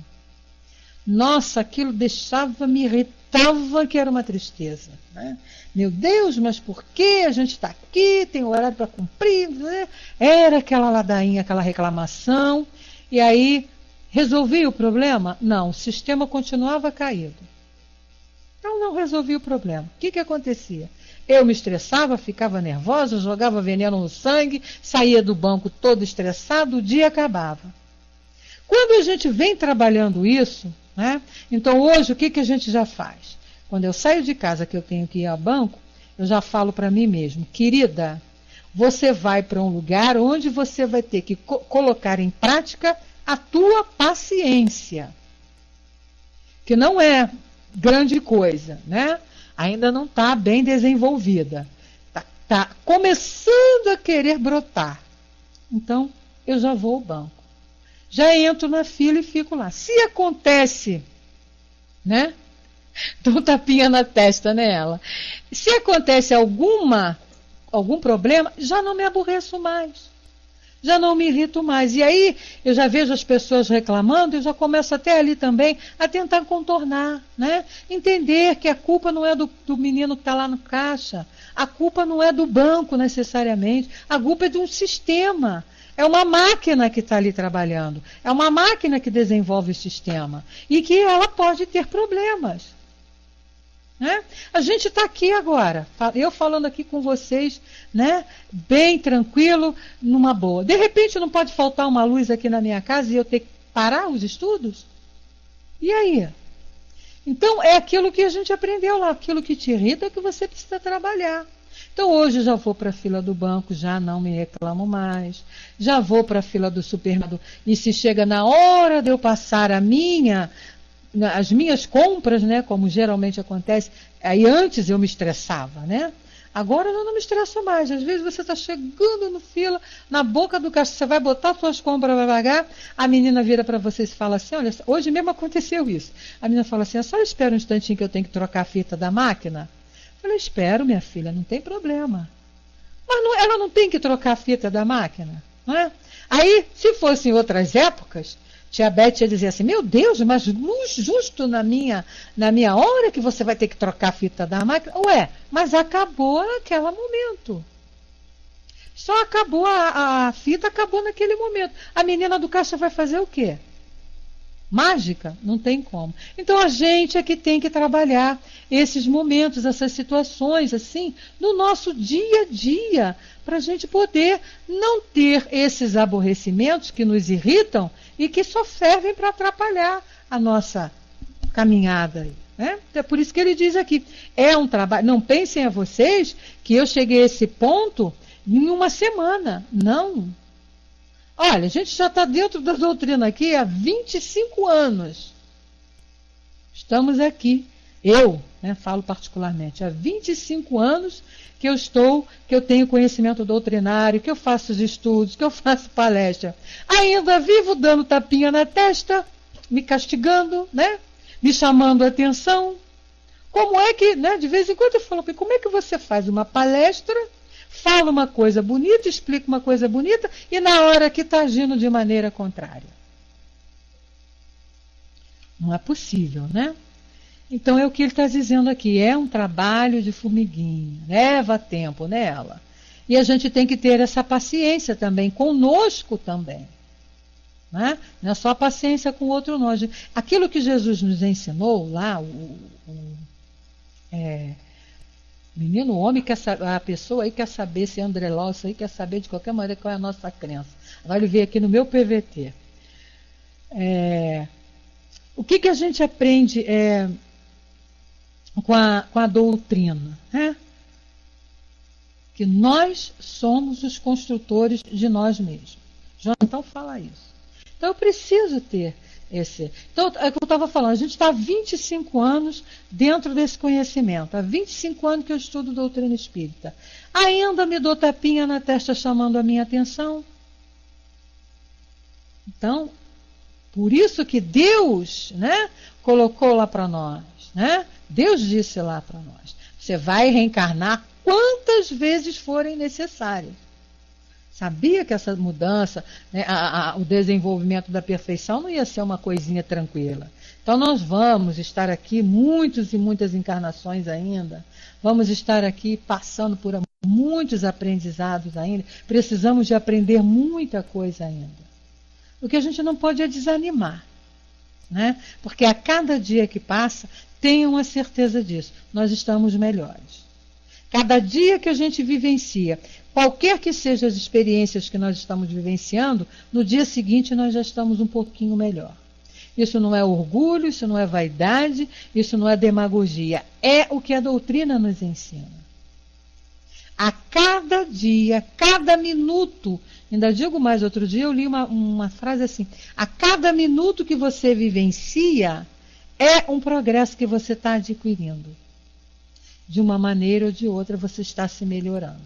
Nossa, aquilo me irritava, que era uma tristeza, né? Meu Deus, mas por que a gente está aqui, tem horário para cumprir, né? Era aquela ladainha, aquela reclamação, e aí resolvi o problema? Não, o sistema continuava caído. Então não resolvi o problema. O que acontecia? Eu me estressava, ficava nervosa, jogava veneno no sangue, saía do banco todo estressado, o dia acabava. Quando a gente vem trabalhando isso, né? Então hoje o que a gente já faz? Quando eu saio de casa que eu tenho que ir ao banco, eu já falo para mim mesmo, querida, você vai para um lugar onde você vai ter que colocar em prática a tua paciência, que não é grande coisa, né? Ainda não está bem desenvolvida, está começando a querer brotar. Então eu já vou ao banco. Já entro na fila e fico lá. Se acontece, né? Dou um tapinha na testa nela. Se acontece algum problema, já não me aborreço mais. Já não me irrito mais. E aí eu já vejo as pessoas reclamando, eu já começo até ali também a tentar contornar, né? Entender que a culpa não é do menino que está lá no caixa. A culpa não é do banco necessariamente. A culpa é de um sistema. É uma máquina que está ali trabalhando. É uma máquina que desenvolve o sistema. E que ela pode ter problemas. Né? A gente está aqui agora, eu falando aqui com vocês, né? Bem tranquilo, numa boa. De repente não pode faltar uma luz aqui na minha casa e eu ter que parar os estudos? E aí? Então é aquilo que a gente aprendeu lá, aquilo que te irrita é que você precisa trabalhar. Então hoje eu já vou para a fila do banco, já não me reclamo mais, já vou para a fila do supermercado e se chega na hora de eu passar as minhas compras, né, como geralmente acontece, aí antes eu me estressava, né? Agora eu não me estresso mais. Às vezes você está chegando no fila, na boca do caixa, você vai botar suas compras, vai pagar, a menina vira para você e fala assim, olha, hoje mesmo aconteceu isso. A menina fala assim, só espera um instantinho que eu tenho que trocar a fita da máquina. Eu falei, espero, minha filha, não tem problema. Mas ela não tem que trocar a fita da máquina, não é? Aí, se fosse em outras épocas, tia Beth ia dizer assim, meu Deus, mas justo na minha hora que você vai ter que trocar a fita da máquina. Ué, mas acabou naquele momento. Só acabou, a fita acabou naquele momento. A menina do caixa vai fazer o quê? Mágica? Não tem como. Então a gente é que tem que trabalhar esses momentos, essas situações, assim, no nosso dia a dia, para a gente poder não ter esses aborrecimentos que nos irritam e que só servem para atrapalhar a nossa caminhada. Né? É por isso que ele diz aqui, é um trabalho, não pensem a vocês que eu cheguei a esse ponto em uma semana. Não. Olha, a gente já está dentro da doutrina aqui há 25 anos. Estamos aqui. Eu, né, falo particularmente, há 25 anos que eu tenho conhecimento doutrinário, que eu faço os estudos, que eu faço palestra. Ainda vivo dando tapinha na testa, me castigando, né, me chamando a atenção. Como é que, né, de vez em quando eu falo, como é que você faz uma palestra, fala uma coisa bonita, explica uma coisa bonita, e na hora que está agindo de maneira contrária? Não é possível, né? Então é o que ele está dizendo aqui, é um trabalho de formiguinha, leva tempo nela. E a gente tem que ter essa paciência também, conosco também. Né? Não é só a paciência com o outro, não. Aquilo que Jesus nos ensinou lá, menino, o homem, a pessoa aí quer saber se é André Lawson aí quer saber de qualquer maneira qual é a nossa crença. Agora ele veio aqui no meu PVT. O que a gente aprende com a doutrina? Né? Que nós somos os construtores de nós mesmos. João, então fala isso. Então eu preciso ter esse. Então, é o que eu estava falando, a gente está há 25 anos dentro desse conhecimento. Há 25 anos que eu estudo doutrina espírita. Ainda me dou tapinha na testa chamando a minha atenção? Então, por isso que Deus, né, colocou lá para nós, né? Deus disse lá para nós, você vai reencarnar quantas vezes forem necessárias. Sabia que essa mudança, né, o desenvolvimento da perfeição não ia ser uma coisinha tranquila. Então nós vamos estar aqui muitas e muitas encarnações ainda, vamos estar aqui passando por muitos aprendizados ainda, precisamos de aprender muita coisa ainda. O que a gente não pode é desanimar, né? Porque a cada dia que passa, tenham a certeza disso, nós estamos melhores. Cada dia que a gente vivencia, qualquer que sejam as experiências que nós estamos vivenciando, no dia seguinte nós já estamos um pouquinho melhor. Isso não é orgulho, isso não é vaidade, isso não é demagogia. É o que a doutrina nos ensina. A cada dia, cada minuto, ainda digo mais, outro dia eu li uma frase assim, a cada minuto que você vivencia, é um progresso que você está adquirindo. De uma maneira ou de outra você está se melhorando.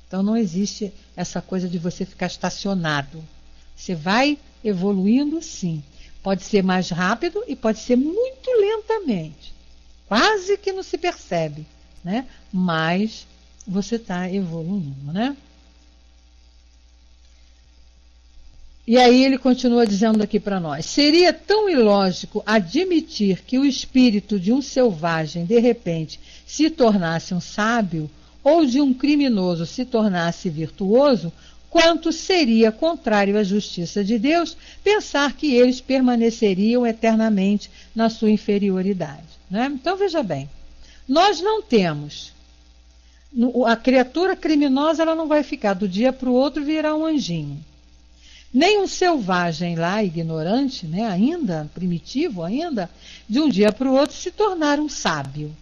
Então não existe essa coisa de você ficar estacionado. Você vai evoluindo, sim. Pode ser mais rápido e pode ser muito lentamente. Quase que não se percebe, né? Mas você está evoluindo, né? E aí ele continua dizendo aqui para nós, seria tão ilógico admitir que o espírito de um selvagem, de repente, se tornasse um sábio, ou de um criminoso se tornasse virtuoso, quanto seria contrário à justiça de Deus pensar que eles permaneceriam eternamente na sua inferioridade, né? Então veja bem, nós não temos, a criatura criminosa ela não vai ficar do dia para o outro virar um anjinho. Nem um selvagem lá, ignorante, né, ainda, primitivo ainda, de um dia para o outro se tornar um sábio.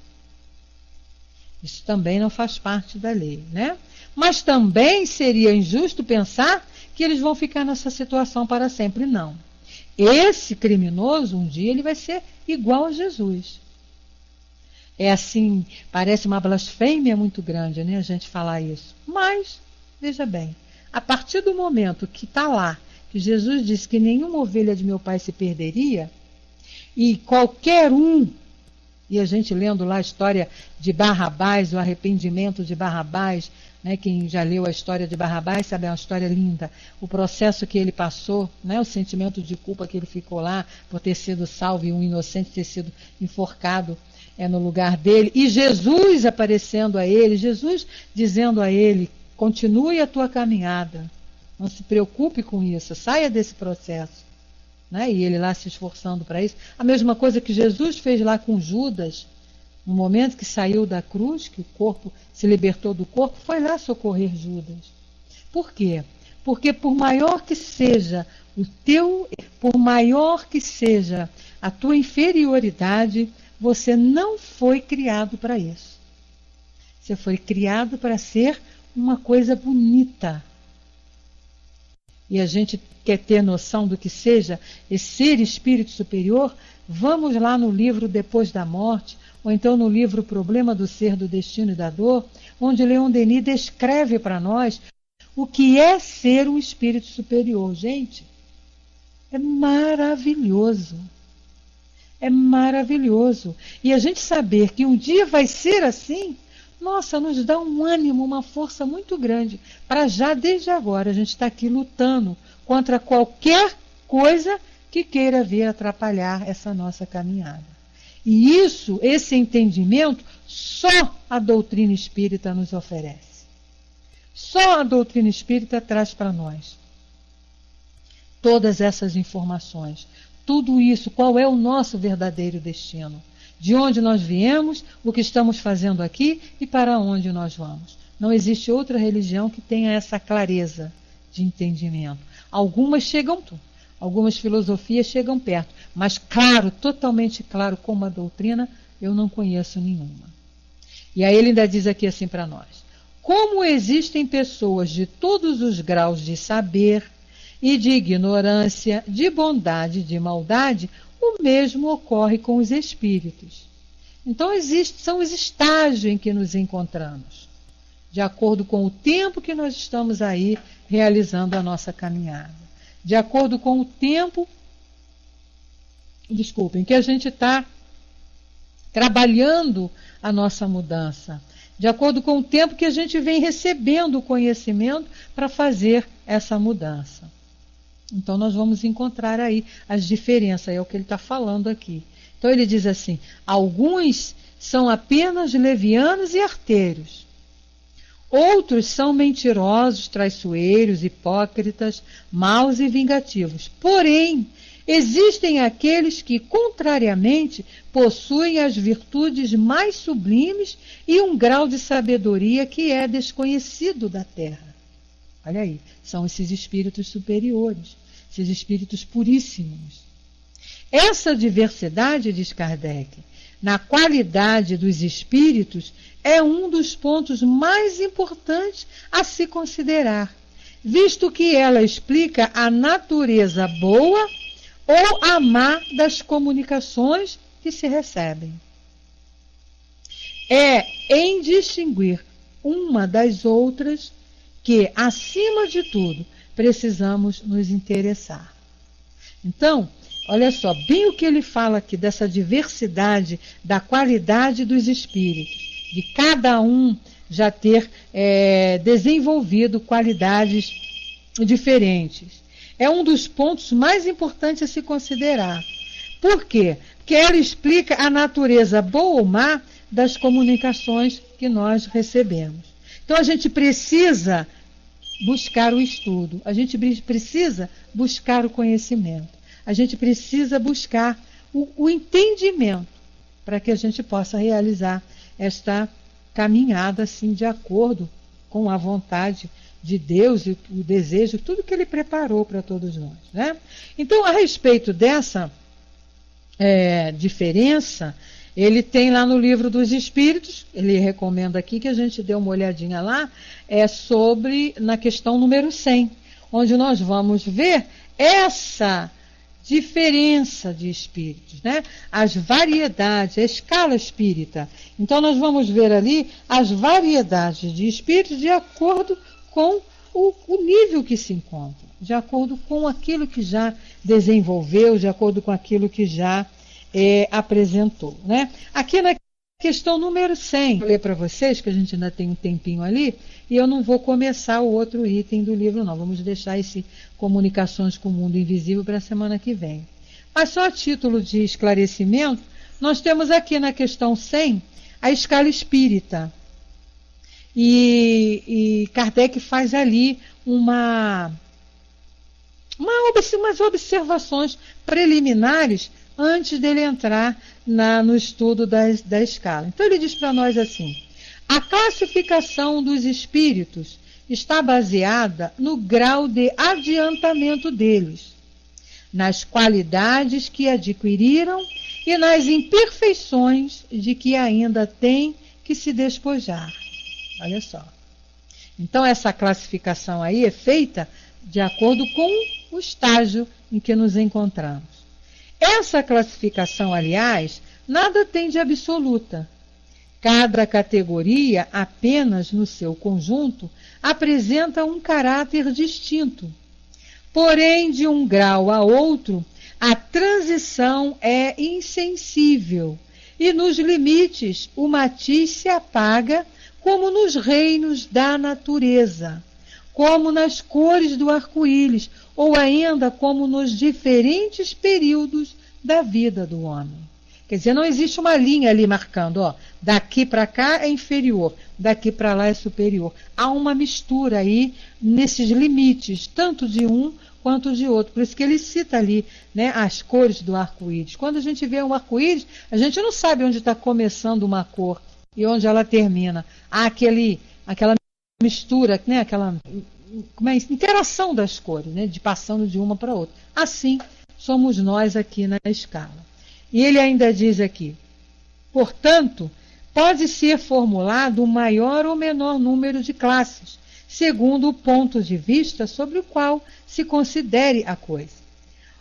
Isso também não faz parte da lei, né? Mas também seria injusto pensar que eles vão ficar nessa situação para sempre, não. Esse criminoso, um dia, ele vai ser igual a Jesus. É assim, parece uma blasfêmia muito grande, né, a gente falar isso. Mas, veja bem, a partir do momento que está lá, que Jesus disse que nenhuma ovelha de meu Pai se perderia, e qualquer um, e a gente lendo lá a história de Barrabás, o arrependimento de Barrabás, né, quem já leu a história de Barrabás sabe, é uma história linda, o processo que ele passou, né, o sentimento de culpa que ele ficou lá, por ter sido salvo e um inocente ter sido enforcado no lugar dele, e Jesus aparecendo a ele, Jesus dizendo a ele, continue a tua caminhada, não se preocupe com isso, saia desse processo, né? E ele lá se esforçando para isso. A mesma coisa que Jesus fez lá com Judas, no momento que saiu da cruz, que o corpo se libertou do corpo, foi lá socorrer Judas. Por quê? Porque por maior que seja por maior que seja a tua inferioridade, você não foi criado para isso. Você foi criado para ser uma coisa bonita. E a gente quer ter noção do que seja esse ser espírito superior, vamos lá no livro Depois da Morte, ou então no livro Problema do Ser, do Destino e da Dor, onde Leon Denis descreve para nós o que é ser um espírito superior. Gente, é maravilhoso. É maravilhoso. E a gente saber que um dia vai ser assim, nossa, nos dá um ânimo, uma força muito grande para já, desde agora, a gente está aqui lutando contra qualquer coisa que queira vir atrapalhar essa nossa caminhada. E isso, esse entendimento, só a doutrina espírita nos oferece. Só a doutrina espírita traz para nós todas essas informações. Tudo isso, qual é o nosso verdadeiro destino? De onde nós viemos, o que estamos fazendo aqui e para onde nós vamos. Não existe outra religião que tenha essa clareza de entendimento. Algumas chegam, algumas filosofias chegam perto, mas claro, totalmente claro como a doutrina, eu não conheço nenhuma. E aí ele ainda diz aqui assim para nós: como existem pessoas de todos os graus de saber e de ignorância, de bondade e de maldade, o mesmo ocorre com os espíritos. Então são os estágios em que nos encontramos, de acordo com o tempo que nós estamos aí realizando a nossa caminhada. de acordo com o tempo, desculpem, que a gente está trabalhando a nossa mudança, de acordo com o tempo que a gente vem recebendo o conhecimento para fazer essa mudança. Então nós vamos encontrar aí as diferenças, é o que ele está falando aqui. Então ele diz assim: alguns são apenas levianos e arteiros, outros são mentirosos, traiçoeiros, hipócritas, maus e vingativos. Porém, existem aqueles que, contrariamente, possuem as virtudes mais sublimes e um grau de sabedoria que é desconhecido da terra. Olha aí, são esses espíritos superiores, esses espíritos puríssimos. Essa diversidade, diz Kardec, na qualidade dos espíritos, é um dos pontos mais importantes a se considerar, visto que ela explica a natureza boa ou a má das comunicações que se recebem. É em distinguir uma das outras que, acima de tudo, precisamos nos interessar. Então, olha só, bem o que ele fala aqui dessa diversidade, da qualidade dos espíritos, de cada um já ter desenvolvido qualidades diferentes. É um dos pontos mais importantes a se considerar. Por quê? Porque ela explica a natureza boa ou má das comunicações que nós recebemos. Então a gente precisa buscar o estudo, a gente precisa buscar o conhecimento, a gente precisa buscar o entendimento para que a gente possa realizar esta caminhada assim de acordo com a vontade de Deus e o desejo, tudo que Ele preparou para todos nós, né? Então, a respeito dessa diferença, ele tem lá no Livro dos Espíritos, ele recomenda aqui que a gente dê uma olhadinha lá, sobre, na questão número 100, onde nós vamos ver essa diferença de espíritos, né? As variedades, a escala espírita. Então, nós vamos ver ali as variedades de espíritos de acordo com o nível que se encontra, de acordo com aquilo que já desenvolveu, de acordo com aquilo que já apresentou, né? Aqui na questão número 100, vou ler para vocês, que a gente ainda tem um tempinho ali, e eu não vou começar o outro item do livro, não. Vamos deixar esse Comunicações com o Mundo Invisível para a semana que vem. Mas só a título de esclarecimento, nós temos aqui na questão 100 a escala espírita. E Kardec faz ali umas observações preliminares antes dele entrar no estudo da escala. Então ele diz para nós assim: a classificação dos espíritos está baseada no grau de adiantamento deles, nas qualidades que adquiriram e nas imperfeições de que ainda têm que se despojar. Olha só. Então essa classificação aí é feita de acordo com o estágio em que nos encontramos. Essa classificação, aliás, nada tem de absoluta. Cada categoria, apenas no seu conjunto, apresenta um caráter distinto. Porém, de um grau a outro, a transição é insensível e nos limites o matiz se apaga, como nos reinos da natureza, como nas cores do arco-íris, ou ainda como nos diferentes períodos da vida do homem. Quer dizer, não existe uma linha ali marcando, ó, daqui para cá é inferior, daqui para lá é superior. Há uma mistura aí nesses limites, tanto de um quanto de outro. Por isso que ele cita ali, né, as cores do arco-íris. Quando a gente vê um arco-íris, a gente não sabe onde está começando uma cor e onde ela termina. Há aquela mistura, né, aquela interação das cores, né, de passando de uma para outra. Assim somos nós aqui na escala. E ele ainda diz aqui: portanto, pode ser formulado um maior ou menor número de classes, segundo o ponto de vista sobre o qual se considere a coisa.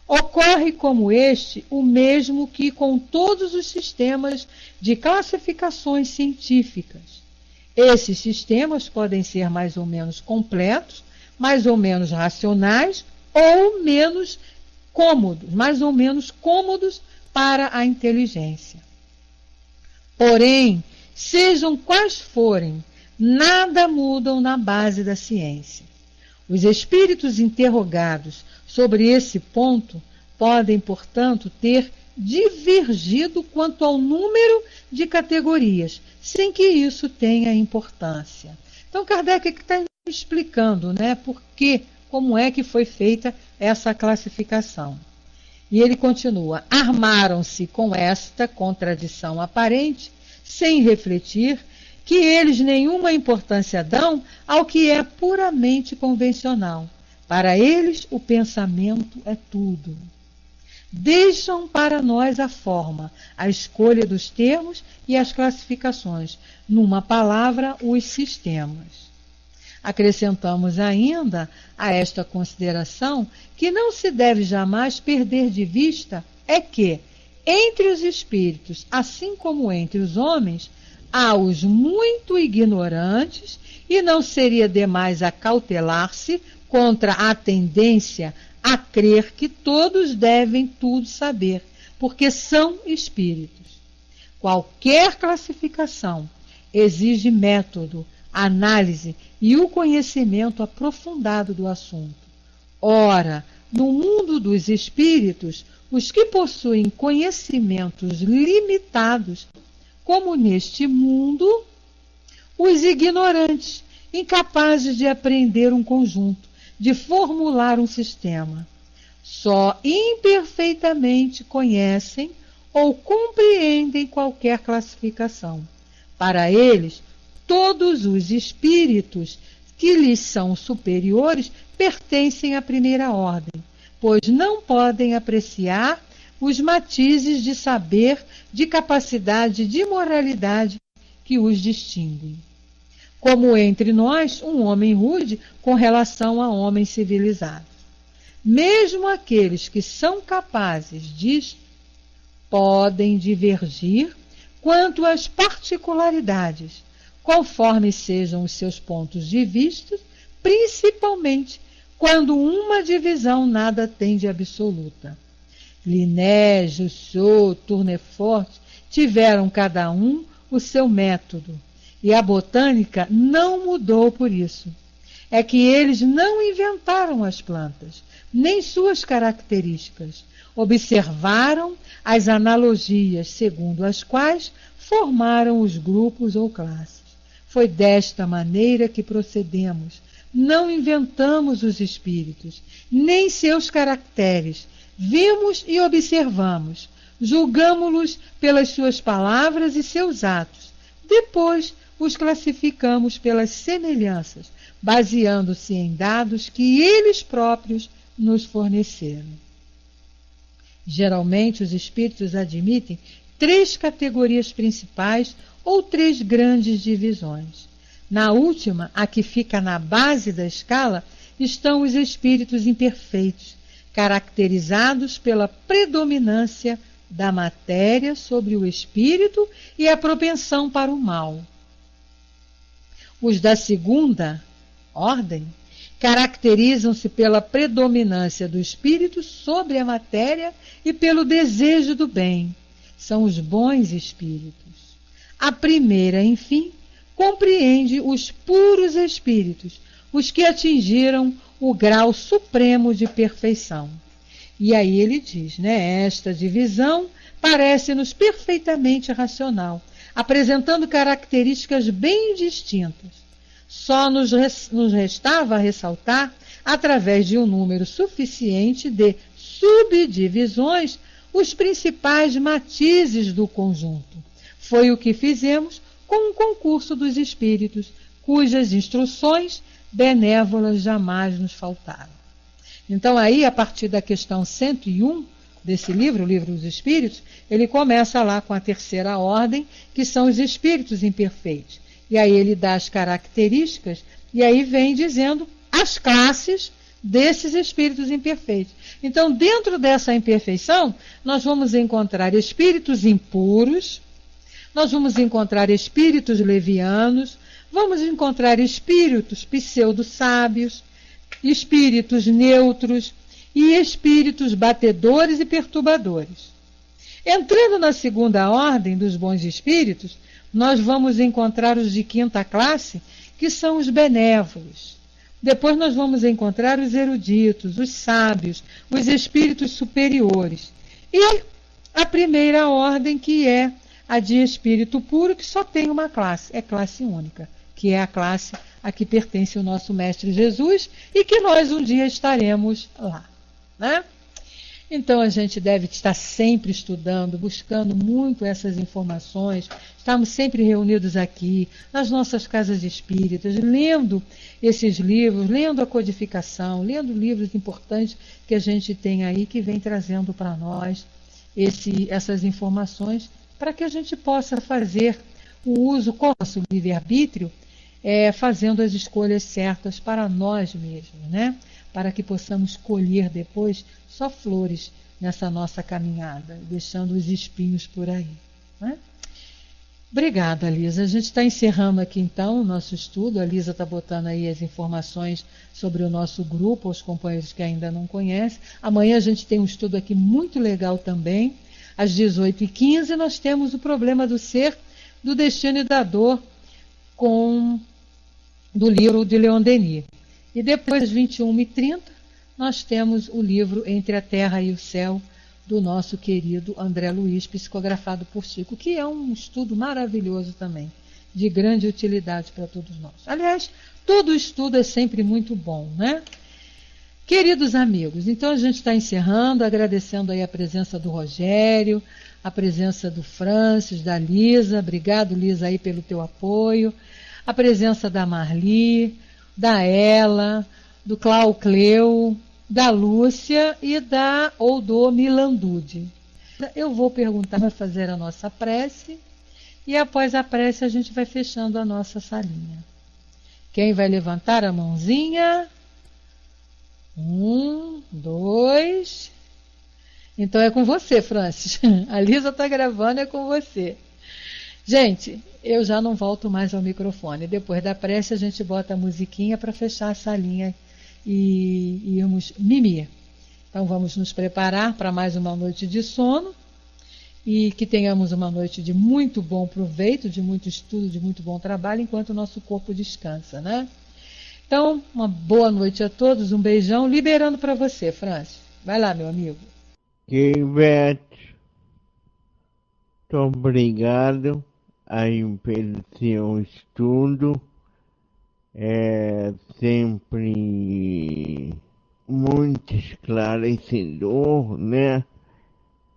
Ocorre como este o mesmo que com todos os sistemas de classificações científicas. Esses sistemas podem ser mais ou menos completos, mais ou menos racionais ou menos cômodos, mais ou menos cômodos para a inteligência. Porém, sejam quais forem, nada mudam na base da ciência. Os espíritos interrogados sobre esse ponto podem, portanto, ter divergido quanto ao número de categorias, sem que isso tenha importância. Então, Kardec está explicando, né, por que, como é que foi feita essa classificação. E ele continua: armaram-se com esta contradição aparente, sem refletir, que eles nenhuma importância dão ao que é puramente convencional. Para eles, o pensamento é tudo. Deixam para nós a forma, a escolha dos termos e as classificações, numa palavra, os sistemas. Acrescentamos ainda a esta consideração que não se deve jamais perder de vista é que, entre os espíritos, assim como entre os homens, há os muito ignorantes e não seria demais acautelar-se contra a tendência a crer que todos devem tudo saber, porque são espíritos. Qualquer classificação exige método, análise e o conhecimento aprofundado do assunto. Ora, no mundo dos espíritos, os que possuem conhecimentos limitados, como neste mundo, os ignorantes, incapazes de aprender um conjunto, de formular um sistema, só imperfeitamente conhecem ou compreendem qualquer classificação. Para eles, todos os espíritos que lhes são superiores pertencem à primeira ordem, pois não podem apreciar os matizes de saber, de capacidade, de moralidade que os distinguem. Como entre nós, um homem rude com relação a homens civilizados. Mesmo aqueles que são capazes disto, podem divergir quanto às particularidades, conforme sejam os seus pontos de vista, principalmente quando uma divisão nada tem de absoluta. Linné, Jussieu, Tournefort tiveram cada um o seu método, e a botânica não mudou por isso. É que eles não inventaram as plantas, nem suas características. Observaram as analogias segundo as quais formaram os grupos ou classes. Foi desta maneira que procedemos. Não inventamos os espíritos, nem seus caracteres. Vimos e observamos. Julgamo-los pelas suas palavras e seus atos. Depois os classificamos pelas semelhanças, baseando-se em dados que eles próprios nos forneceram. Geralmente, os espíritos admitem 3 categorias principais ou 3 grandes divisões. Na última, a que fica na base da escala, estão os espíritos imperfeitos, caracterizados pela predominância da matéria sobre o espírito e a propensão para o mal. Os da segunda ordem caracterizam-se pela predominância do espírito sobre a matéria e pelo desejo do bem. São os bons espíritos. A primeira, enfim, compreende os puros espíritos, os que atingiram o grau supremo de perfeição. E aí ele diz, né, esta divisão parece-nos perfeitamente racional, apresentando características bem distintas. Só nos restava ressaltar, através de um número suficiente de subdivisões, os principais matizes do conjunto. Foi o que fizemos com o concurso dos espíritos, cujas instruções benévolas jamais nos faltaram. Então aí, a partir da questão 101 desse livro, o Livro dos Espíritos, ele começa lá com a terceira ordem, que são os espíritos imperfeitos. E aí ele dá as características, e aí vem dizendo as classes desses espíritos imperfeitos. Então, dentro dessa imperfeição, nós vamos encontrar espíritos impuros, nós vamos encontrar espíritos levianos, vamos encontrar espíritos pseudo-sábios, espíritos neutros, e espíritos batedores e perturbadores. Entrando na segunda ordem dos bons espíritos, nós vamos encontrar os de quinta classe, que são os benévolos. Depois nós vamos encontrar os eruditos, os sábios, os espíritos superiores. E a primeira ordem, que é a de espírito puro, que só tem uma classe, é classe única, que é a classe a que pertence o nosso Mestre Jesus e que nós um dia estaremos lá, né? Então a gente deve estar sempre estudando, buscando muito essas informações. Estamos sempre reunidos aqui, nas nossas casas espíritas, lendo esses livros, lendo a codificação, lendo livros importantes que a gente tem aí, que vem trazendo para nós essas informações, para que a gente possa fazer o uso com o nosso livre-arbítrio, fazendo as escolhas certas para nós mesmos, né? Para que possamos colher depois só flores nessa nossa caminhada, deixando os espinhos por aí, né? Obrigada, Lisa. A gente está encerrando aqui então o nosso estudo. A Lisa está botando aí as informações sobre o nosso grupo, aos companheiros que ainda não conhecem. Amanhã a gente tem um estudo aqui muito legal também. Às 18h15 nós temos o problema do ser, do destino e da dor, do livro de Leon Denis. E depois, às 21h30, nós temos o livro Entre a Terra e o Céu, do nosso querido André Luiz, psicografado por Chico, que é um estudo maravilhoso também, de grande utilidade para todos nós. Aliás, todo estudo é sempre muito bom, né? Queridos amigos, então a gente está encerrando, agradecendo aí a presença do Rogério, a presença do Francis, da Lisa. Obrigado, Lisa, aí pelo teu apoio. A presença da Marli, da Ela, do Cleo, da Lúcia e do Milandude. Eu vou perguntar, vai fazer a nossa prece, e após a prece a gente vai fechando a nossa salinha. Quem vai levantar a mãozinha? 1, 2. Então é com você, Francis. A Lisa está gravando, é com você. Gente, eu já não volto mais ao microfone. Depois da prece a gente bota a musiquinha para fechar a salinha e irmos mimir. Então vamos nos preparar para mais uma noite de sono e que tenhamos uma noite de muito bom proveito, de muito estudo, de muito bom trabalho, enquanto o nosso corpo descansa, né? Então, uma boa noite a todos, um beijão, liberando para você, Francis. Vai lá, meu amigo. Ivete, muito obrigado aí pelo seu estudo. É sempre muito esclarecedor, né?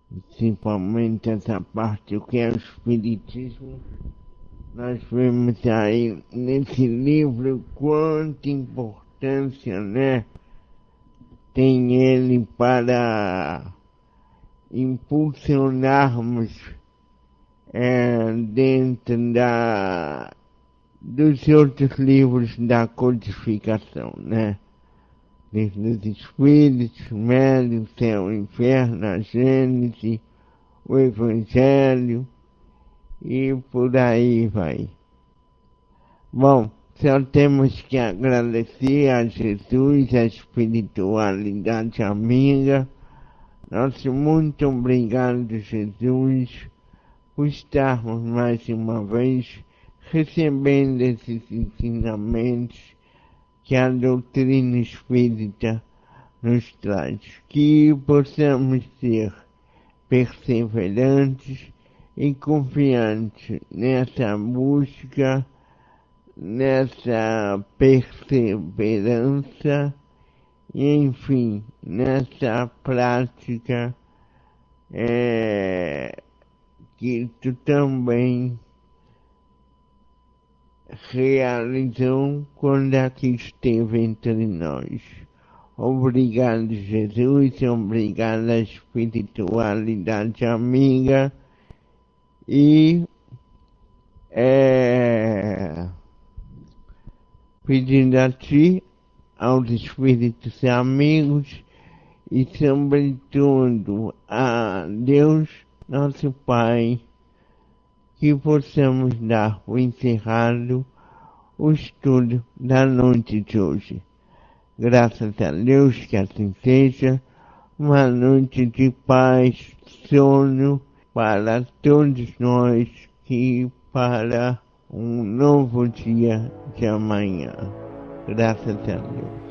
Principalmente essa parte do que é o Espiritismo. Nós vemos aí nesse livro quanta importância, né, tem ele para impulsionarmos dentro dos outros livros da codificação, né? Desde os Espíritos, Médiuns, Céu e Inferno, a Gênese, o Evangelho e por aí vai. Bom, só temos que agradecer a Jesus, a espiritualidade amiga. Nosso muito obrigado, Jesus, por estarmos mais uma vez recebendo esses ensinamentos que a doutrina espírita nos traz. Que possamos ser perseverantes e confiantes nessa busca, nessa perseverança e, enfim, nessa prática que tu também realizou quando aqui esteve entre nós. Obrigado, Jesus, obrigado à espiritualidade amiga e pedindo a ti, aos espíritos amigos e sobretudo a Deus, nosso Pai, que possamos dar o encerrado o estudo da noite de hoje. Graças a Deus que assim seja. uma noite de paz, sono para todos nós e para um novo dia de amanhã. Graças a Deus.